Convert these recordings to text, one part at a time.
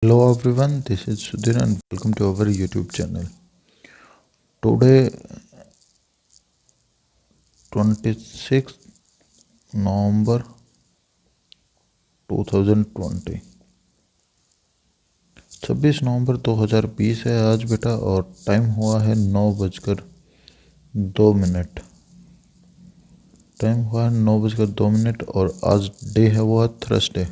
Hello everyone, this is Sudhir and welcome to our YouTube channel. Today 26th November 2020 26 नवंबर 2020 है आज बेटा और time हुआ है 9:02। टाइम हुआ है 9:02 और आज डे है वो है थर्सडे।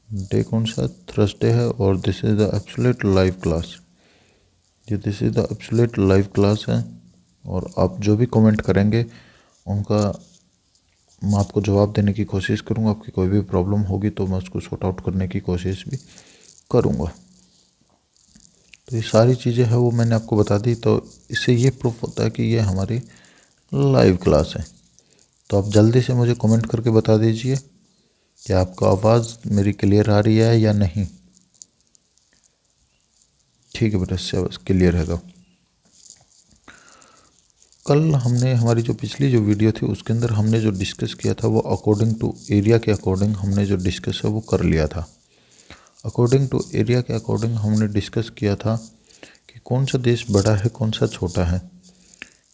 डे कौन सा थर्सडे है और this is the absolute live class. ये this is the absolute live class है और आप जो भी कमेंट करेंगे उनका मैं आपको जवाब देने की कोशिश करूँगा। आपकी कोई भी प्रॉब्लम होगी तो मैं उसको सॉर्ट आउट करने की कोशिश भी करूँगा। तो ये सारी चीज़ें हैं वो मैंने आपको बता दी, तो इससे ये प्रूफ होता है कि ये हमारी लाइव क्लास है। तो आप जल्दी से मुझे कमेंट करके बता दीजिए कि आपको आवाज़ मेरी क्लियर आ रही है या नहीं। ठीक है बेटा, इससे आवाज़ क्लियर है। कल हमने हमारी जो पिछली जो वीडियो थी उसके अंदर हमने जो डिस्कस किया था वो अकॉर्डिंग टू एरिया के अकॉर्डिंग हमने जो डिस्कस है वो कर लिया था। अकॉर्डिंग टू एरिया के अकॉर्डिंग हमने डिस्कस किया था कि कौन सा देश बड़ा है कौन सा छोटा है।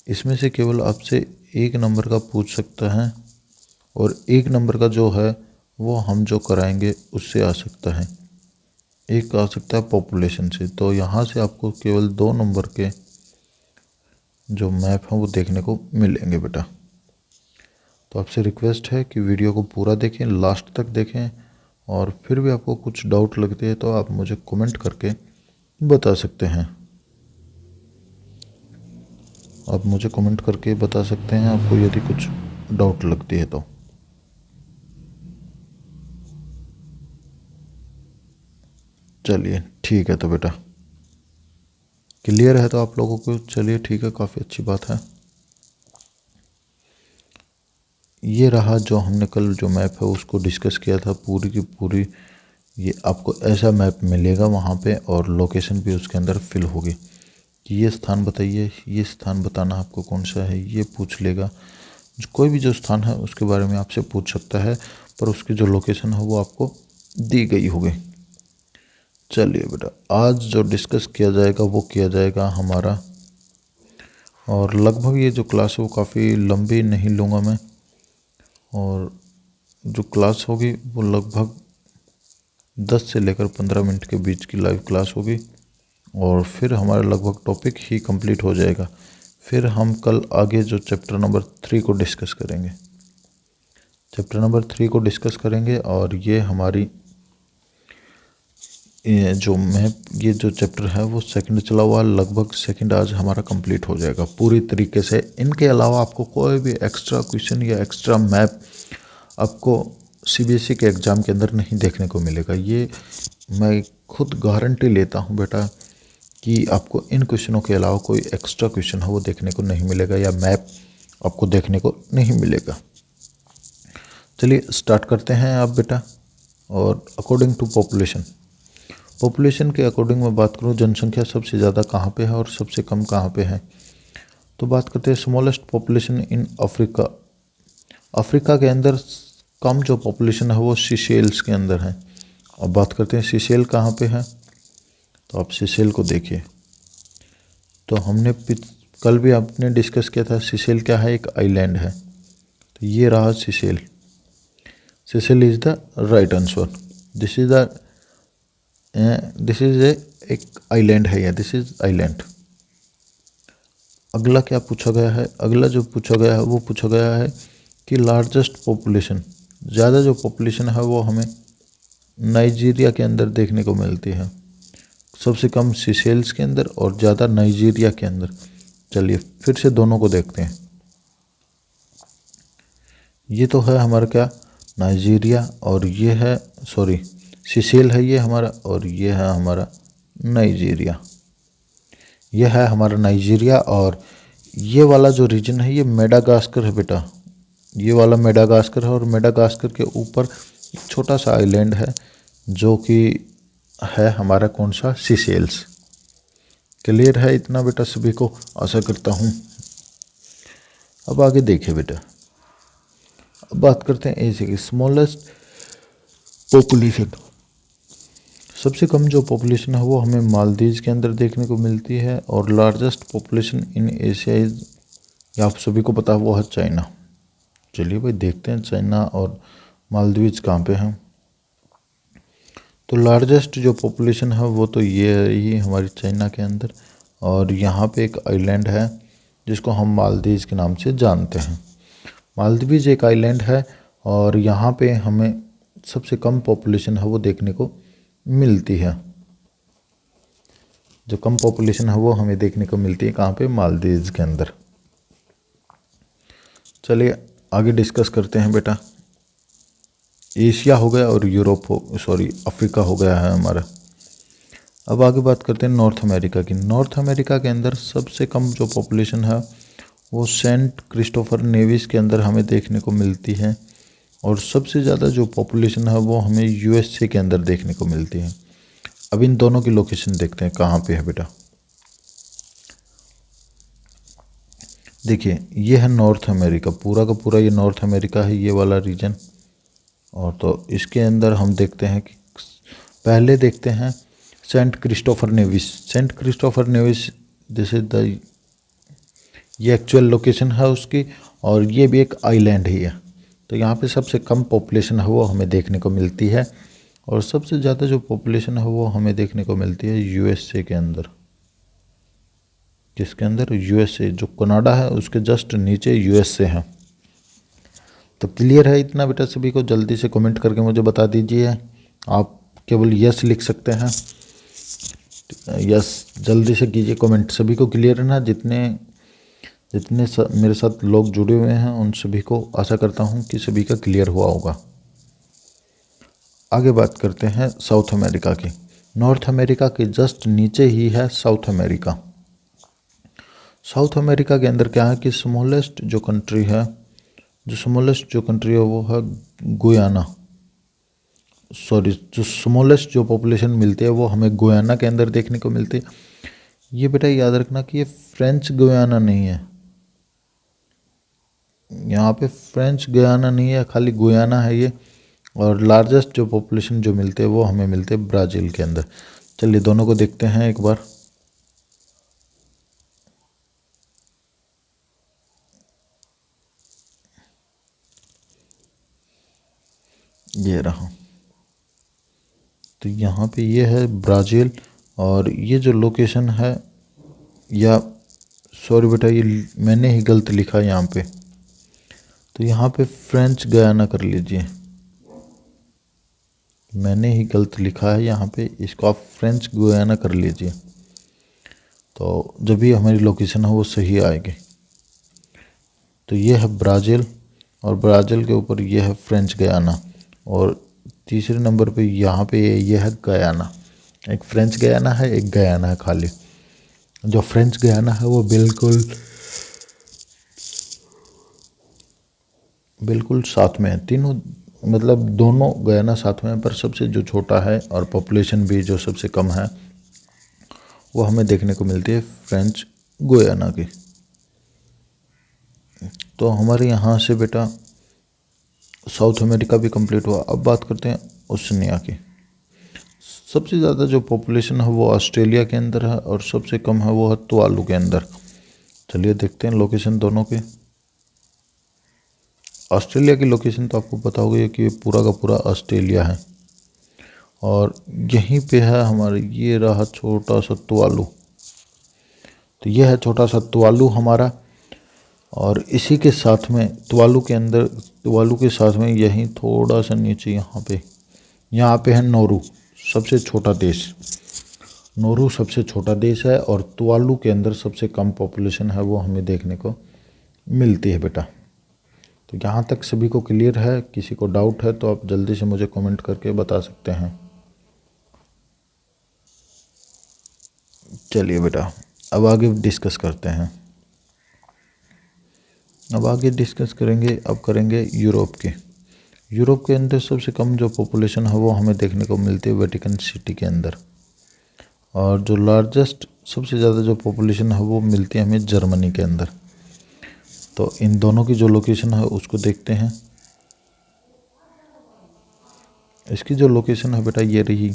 इसमें से केवल आपसे एक नंबर का पूछ सकता है और एक नंबर का जो है वो हम जो कराएंगे उससे आ सकता है। एक आ सकता है पॉपुलेशन से। तो यहाँ से आपको केवल 2 नंबर के जो मैप हैं वो देखने को मिलेंगे बेटा। तो आपसे रिक्वेस्ट है कि वीडियो को पूरा देखें, लास्ट तक देखें और फिर भी आपको कुछ डाउट लगते हैं तो आप मुझे कमेंट करके बता सकते हैं। आप मुझे कमेंट करके बता सकते हैं आपको यदि कुछ डाउट लगती है तो। चलिए ठीक है, तो बेटा क्लियर है तो आप लोगों को। चलिए ठीक है, काफ़ी अच्छी बात है। ये रहा जो हमने कल जो मैप है उसको डिस्कस किया था पूरी की पूरी। ये आपको ऐसा मैप मिलेगा वहाँ पे और लोकेशन भी उसके अंदर फिल होगी कि ये स्थान बताइए, ये स्थान बताना आपको कौन सा है, ये पूछ लेगा। कोई भी जो स्थान है उसके बारे में आपसे पूछ सकता है, पर उसकी जो लोकेशन है वो आपको दी गई होगी। चलिए बेटा, आज जो डिस्कस किया जाएगा वो किया जाएगा हमारा, और लगभग ये जो क्लास है वो काफ़ी लंबी नहीं लूँगा मैं, और जो क्लास होगी वो लगभग 10 से लेकर 15 मिनट के बीच की लाइव क्लास होगी और फिर हमारा लगभग टॉपिक ही कंप्लीट हो जाएगा। फिर हम कल आगे जो चैप्टर नंबर 3 को डिस्कस करेंगे। चैप्टर नंबर 3 को डिस्कस करेंगे और ये हमारी जो मैप ये जो चैप्टर है वो सेकंड चला हुआ, लगभग सेकंड आज हमारा कंप्लीट हो जाएगा पूरी तरीके से। इनके अलावा आपको कोई भी एक्स्ट्रा क्वेश्चन या एक्स्ट्रा मैप आपको सीबीएसई के एग्ज़ाम के अंदर नहीं देखने को मिलेगा। ये मैं खुद गारंटी लेता हूँ बेटा कि आपको इन क्वेश्चनों के अलावा कोई एक्स्ट्रा क्वेश्चन है वो देखने को नहीं मिलेगा या मैप आपको देखने को नहीं मिलेगा। चलिए स्टार्ट करते हैं आप बेटा। और अकॉर्डिंग टू पॉपुलेशन के अकॉर्डिंग मैं बात करूँ, जनसंख्या सबसे ज़्यादा कहाँ पे है और सबसे कम कहाँ पे है, तो बात करते हैं smallest population in Africa. Africa के अंदर कम जो पॉपुलेशन है वो सीशेल्स के अंदर है। अब बात करते हैं सीशेल कहाँ पे है, तो आप सीशेल को देखिए। तो हमने कल भी आपने डिस्कस किया था सीशेल क्या है, एक आइलैंड है। तो ये रहा seashell. Seashell is the right answer. This is एक आइलैंड है या दिस इज आइलैंड। अगला क्या पूछा गया है, अगला जो पूछा गया है वो पूछा गया है कि लार्जेस्ट पॉपुलेशन, ज़्यादा जो पॉपुलेशन है वो हमें नाइजीरिया के अंदर देखने को मिलती है। सबसे कम सीशेल्स के अंदर और ज़्यादा नाइजीरिया के अंदर। चलिए फिर से दोनों को देखते हैं। ये तो है हमारा क्या, नाइजीरिया, और ये है सॉरी सीशेल है ये हमारा, और ये है हमारा नाइजीरिया। ये है हमारा नाइजीरिया और ये वाला जो रीजन है ये मेडागास्कर है बेटा। ये वाला मेडागास्कर है और मेडागास्कर के ऊपर एक छोटा सा आइलैंड है जो कि है हमारा कौन सा, सीशेल्स। क्लियर है इतना बेटा सभी को, आशा करता हूँ। अब आगे देखिए बेटा, अब बात करते हैं एशिया की स्मॉलेस्ट पॉपुलेशन। सबसे कम जो पॉपुलेशन है वो हमें मालदीव के अंदर देखने को मिलती है, और largest population in Asia is, ये आप सभी को पता है, वो है चाइना। चलिए भाई देखते हैं चाइना और मालदीव कहाँ पे हैं। तो लार्जेस्ट जो पॉपुलेशन है वो तो ये है ही हमारी चाइना के अंदर, और यहाँ पे एक आइलैंड है जिसको हम मालदीव के नाम से जानते हैं। मालदीव एक आइलैंड है और यहाँ पे हमें सबसे कम पॉपुलेशन है वो देखने को मिलती है। जो कम पॉपुलेशन है वो हमें देखने को मिलती है कहाँ पे, मालदीव के अंदर। चलिए आगे डिस्कस करते हैं बेटा। एशिया हो गया और यूरोप अफ्रीका हो गया है हमारा। अब आगे बात करते हैं नॉर्थ अमेरिका की। नॉर्थ अमेरिका के अंदर सबसे कम जो पॉपुलेशन है वो सेंट क्रिस्टोफर नेविस के अंदर हमें देखने को मिलती है, और सबसे ज़्यादा जो पॉपुलेशन है वो हमें यूएसए के अंदर देखने को मिलती है। अब इन दोनों की लोकेशन देखते हैं कहाँ पे है बेटा। देखिए ये है नॉर्थ अमेरिका, पूरा का पूरा ये नॉर्थ अमेरिका है, ये वाला रीजन। और तो इसके अंदर हम देखते हैं कि पहले देखते हैं Saint Christopher Nevis. Saint Christopher Nevis this is the, ये एक्चुअल लोकेशन है उसकी, और ये भी एक आइलैंड ही है। तो यहाँ पे सबसे कम पॉपुलेशन है वो हमें देखने को मिलती है, और सबसे ज़्यादा जो पॉपुलेशन है वो हमें देखने को मिलती है यूएसए के अंदर। किसके अंदर? यूएसए। जो कनाडा है उसके जस्ट नीचे यूएसए है। तो क्लियर है इतना बेटा सभी को? जल्दी से कमेंट करके मुझे बता दीजिए। आप केवल यस लिख सकते हैं, यस जल्दी से कीजिए कमेंट। सभी को क्लियर है ना? जितने मेरे साथ लोग जुड़े हुए हैं उन सभी को आशा करता हूं कि सभी का क्लियर हुआ होगा। आगे बात करते हैं साउथ अमेरिका की। नॉर्थ अमेरिका के जस्ट नीचे ही है साउथ अमेरिका। साउथ अमेरिका के अंदर क्या है कि स्मॉलेस्ट जो कंट्री है वो है गुयाना। जो स्मॉलेस्ट जो पॉपुलेशन मिलती है वो हमें गुयाना के अंदर देखने को मिलती है। ये बेटा याद रखना कि ये फ्रेंच गुयाना नहीं है, यहाँ पे फ्रेंच गुयाना नहीं है, खाली गुयाना है ये। और लार्जेस्ट जो पॉपुलेशन जो मिलते हैं वो हमें मिलते हैं ब्राज़ील के अंदर। चलिए दोनों को देखते हैं एक बार। ये रहा, तो यहाँ पे ये है ब्राज़ील, और ये जो लोकेशन है, या सॉरी बेटा ये मैंने ही गलत लिखा यहाँ पे, तो यहाँ पे फ्रेंच गयाना कर लीजिए। मैंने ही गलत लिखा है यहाँ पे, इसको आप फ्रेंच गुयाना कर लीजिए, तो जब भी हमारी लोकेशन है वो सही आएगी। तो ये है ब्राज़ील, और ब्राज़ील के ऊपर ये है फ्रेंच गयाना, और तीसरे नंबर पे यहाँ पे ये है गयाना। एक फ्रेंच गयाना है, एक गयाना है खाली। जो फ्रेंच गयाना है वो बिल्कुल साथ में है। तीनों मतलब दोनों गयाना साथ में है, पर सबसे जो छोटा है और पॉपुलेशन भी जो सबसे कम है वो हमें देखने को मिलती है फ्रेंच गुयाना की। तो हमारे यहाँ से बेटा साउथ अमेरिका भी कंप्लीट हुआ। अब बात करते हैं ओशनिया की। सबसे ज़्यादा जो पॉपुलेशन है वो ऑस्ट्रेलिया के अंदर है, और सबसे कम है वो है तुवालू के अंदर। चलिए देखते हैं लोकेशन दोनों की। ऑस्ट्रेलिया की लोकेशन तो आपको पता होगी कि पूरा का पूरा ऑस्ट्रेलिया है, और यहीं पे है हमारे, ये रहा छोटा सा तुवालू। तो ये है छोटा सा तुवालू हमारा, और इसी के साथ में तुवालू के साथ में यहीं थोड़ा सा नीचे यहाँ पे है नौरू, सबसे छोटा देश। नौरू सबसे छोटा देश है, और तुवालू के अंदर सबसे कम पॉपुलेशन है वो हमें देखने को मिलती है बेटा। तो यहाँ तक सभी को क्लियर है? किसी को डाउट है तो आप जल्दी से मुझे कमेंट करके बता सकते हैं। चलिए बेटा अब आगे डिस्कस करते हैं। अब करेंगे यूरोप की। यूरोप के अंदर सबसे कम जो पॉपुलेशन है वो हमें देखने को मिलती है वेटिकन सिटी के अंदर, और जो लार्जेस्ट सबसे ज़्यादा जो पॉपुलेशन है वो मिलती है हमें जर्मनी के अंदर। तो इन दोनों की जो लोकेशन है उसको देखते हैं। इसकी जो लोकेशन है बेटा ये रही,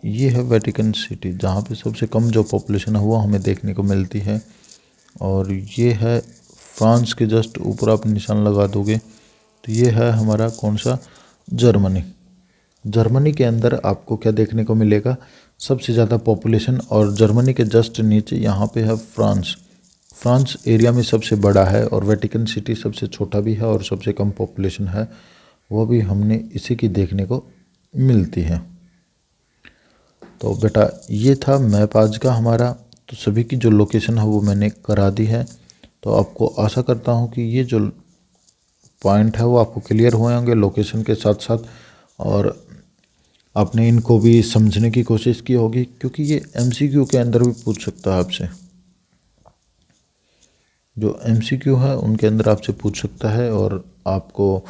ये है वेटिकन सिटी, जहाँ पे सबसे कम जो पॉपुलेशन है वो हमें देखने को मिलती है। और ये है फ्रांस के जस्ट ऊपर आप निशान लगा दोगे तो ये है हमारा कौन सा, जर्मनी। जर्मनी के अंदर आपको क्या देखने को मिलेगा, सबसे ज़्यादा पॉपुलेशन, और जर्मनी के जस्ट नीचे यहाँ पे है फ्रांस। फ्रांस एरिया में सबसे बड़ा है और वेटिकन सिटी सबसे छोटा भी है और सबसे कम पॉपुलेशन है, वो भी हमने इसी की देखने को मिलती है। तो बेटा ये था मैप आज का हमारा। तो सभी की जो लोकेशन है वो मैंने करा दी है। तो आपको आशा करता हूँ कि ये जो पॉइंट है वो आपको क्लियर हुए होंगे लोकेशन के साथ साथ, और आपने इनको भी समझने की कोशिश की होगी, क्योंकि ये MCQ के अंदर भी पूछ सकता है आपसे। जो MCQ है उनके अंदर आपसे पूछ सकता है, और आपको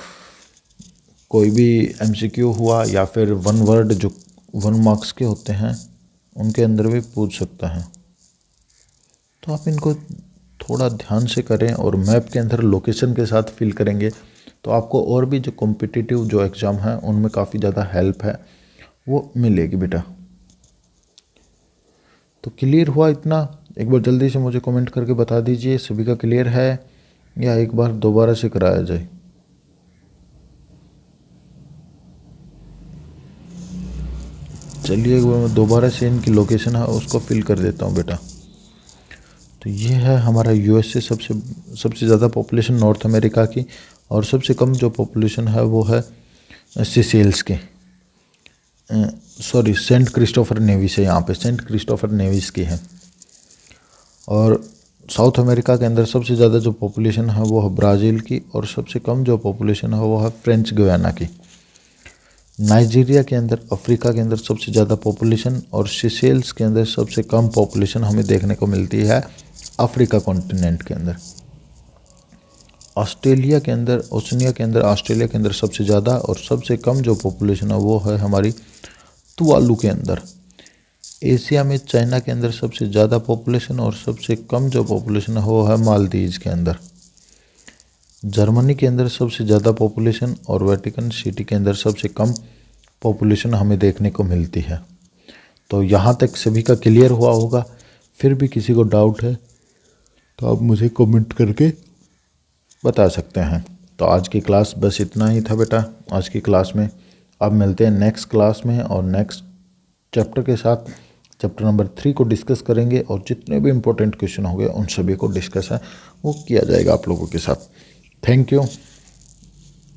कोई भी MCQ हुआ या फिर वन वर्ड जो 1 मार्क्स के होते हैं उनके अंदर भी पूछ सकता है। तो आप इनको थोड़ा ध्यान से करें और मैप के अंदर लोकेशन के साथ फिल करेंगे तो आपको और भी जो कॉम्पिटिटिव जो एग्ज़ाम है उनमें काफ़ी ज़्यादा हेल्प है वो मिलेगी बेटा। तो क्लियर हुआ इतना? एक बार जल्दी से मुझे कमेंट करके बता दीजिए सभी का क्लियर है, या एक बार दोबारा से कराया जाए। चलिए एक बार मैं दोबारा से इनकी लोकेशन है उसको फिल कर देता हूँ बेटा। तो ये है हमारा USA सबसे ज़्यादा पॉपुलेशन नॉर्थ अमेरिका की, और सबसे कम जो पॉपुलेशन है वो है सिसेल्स के, सॉरी सेंट क्रिस्टोफर नेविस है, यहाँ पे सेंट क्रिस्टोफर नेविस की है। और साउथ अमेरिका के अंदर सबसे ज़्यादा जो पॉपुलेशन है वो है ब्राज़ील की, और सबसे कम जो पॉपुलेशन है वो है फ्रेंच गुयाना की। नाइजीरिया के अंदर, अफ्रीका के अंदर सबसे ज़्यादा पॉपुलेशन, और सिसेल्स के अंदर सबसे कम पॉपुलेशन हमें देखने को मिलती है अफ्रीका कॉन्टिनेंट के अंदर। ऑस्ट्रेलिया के अंदर, ओशनिया के अंदर, ऑस्ट्रेलिया के अंदर सबसे ज़्यादा और सबसे कम जो पॉपुलेशन है वो है हमारी तुवालू के अंदर। एशिया में चाइना के अंदर सबसे ज़्यादा पॉपुलेशन और सबसे कम जो पॉपुलेशन है वो है मालदीव्स के अंदर। जर्मनी के अंदर सबसे ज़्यादा पॉपुलेशन और वेटिकन सिटी के अंदर सबसे कम पॉपुलेशन हमें देखने को मिलती है। तो यहाँ तक सभी का क्लियर हुआ होगा। फिर भी किसी को डाउट है तो आप मुझे कमेंट करके बता सकते हैं। तो आज की क्लास बस इतना ही था बेटा। आज की क्लास में अब मिलते हैं नेक्स्ट क्लास में, और नेक्स्ट चैप्टर के साथ चैप्टर नंबर 3 को डिस्कस करेंगे, और जितने भी इम्पोर्टेंट क्वेश्चन होंगे उन सभी को डिस्कस है वो किया जाएगा आप लोगों के साथ। Thank you.